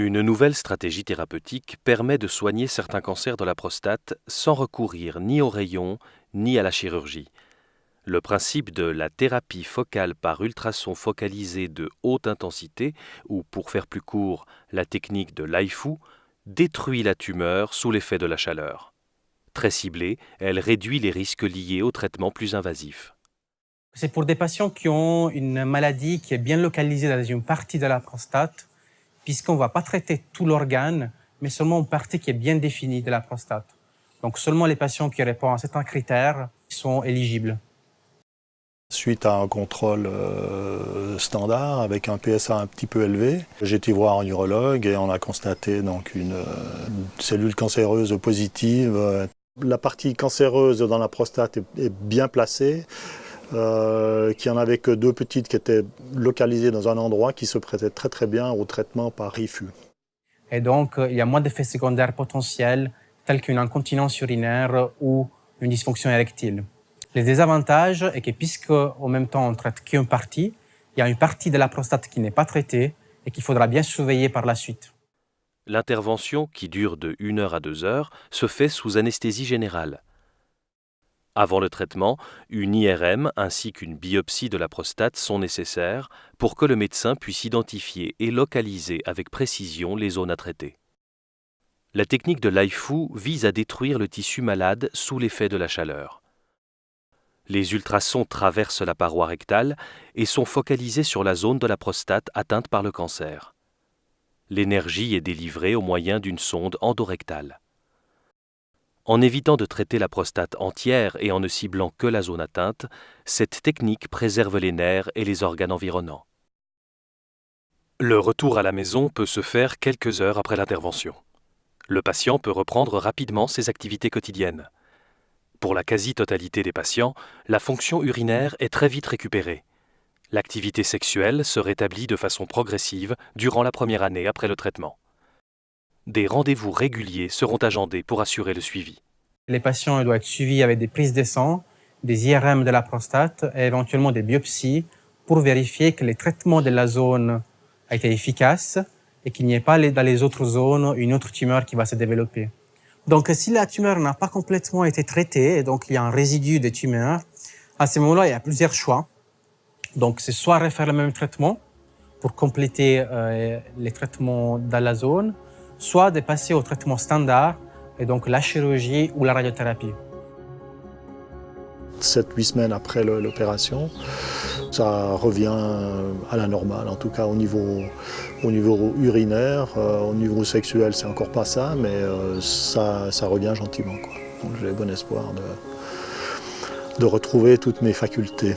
Une nouvelle stratégie thérapeutique permet de soigner certains cancers de la prostate sans recourir ni aux rayons ni à la chirurgie. Le principe de la thérapie focale par ultrasons focalisés de haute intensité, ou pour faire plus court, la technique de l'AIFU, détruit la tumeur sous l'effet de la chaleur. Très ciblée, elle réduit les risques liés aux traitements plus invasifs. C'est pour des patients qui ont une maladie qui est bien localisée dans une partie de la prostate, puisqu'on ne va pas traiter tout l'organe, mais seulement une partie qui est bien définie de la prostate. Donc seulement les patients qui répondent à certains critères sont éligibles. Suite à un contrôle standard avec un PSA un petit peu élevé, j'ai été voir un urologue et on a constaté donc une cellule cancéreuse positive. La partie cancéreuse dans la prostate est bien placée, qu'il n'y en avait que 2 petites qui étaient localisées dans un endroit qui se prêtait très très bien au traitement par IFU. Et donc il y a moins d'effets secondaires potentiels tels qu'une incontinence urinaire ou une dysfonction érectile. Les désavantages est que puisque en même temps on ne traite qu'une partie, il y a une partie de la prostate qui n'est pas traitée et qu'il faudra bien surveiller par la suite. L'intervention, qui dure de 1 heure à 2 heures, se fait sous anesthésie générale. Avant le traitement, une IRM ainsi qu'une biopsie de la prostate sont nécessaires pour que le médecin puisse identifier et localiser avec précision les zones à traiter. La technique de l'AIFU vise à détruire le tissu malade sous l'effet de la chaleur. Les ultrasons traversent la paroi rectale et sont focalisés sur la zone de la prostate atteinte par le cancer. L'énergie est délivrée au moyen d'une sonde endorectale. En évitant de traiter la prostate entière et en ne ciblant que la zone atteinte, cette technique préserve les nerfs et les organes environnants. Le retour à la maison peut se faire quelques heures après l'intervention. Le patient peut reprendre rapidement ses activités quotidiennes. Pour la quasi-totalité des patients, la fonction urinaire est très vite récupérée. L'activité sexuelle se rétablit de façon progressive durant la première année après le traitement. Des rendez-vous réguliers seront agendés pour assurer le suivi. Les patients doivent être suivis avec des prises de sang, des IRM de la prostate et éventuellement des biopsies pour vérifier que les traitements de la zone a été efficace et qu'il n'y ait pas dans les autres zones une autre tumeur qui va se développer. Donc si la tumeur n'a pas complètement été traitée et donc il y a un résidu de tumeur, à ce moment-là, il y a plusieurs choix. Donc c'est soit refaire le même traitement pour compléter les traitements dans la zone, soit de passer au traitement standard et donc la chirurgie ou la radiothérapie. 7-8 semaines après l'opération, ça revient à la normale, en tout cas au niveau urinaire. Au niveau sexuel, c'est encore pas ça, mais ça revient gentiment, quoi. Donc j'ai bon espoir de retrouver toutes mes facultés.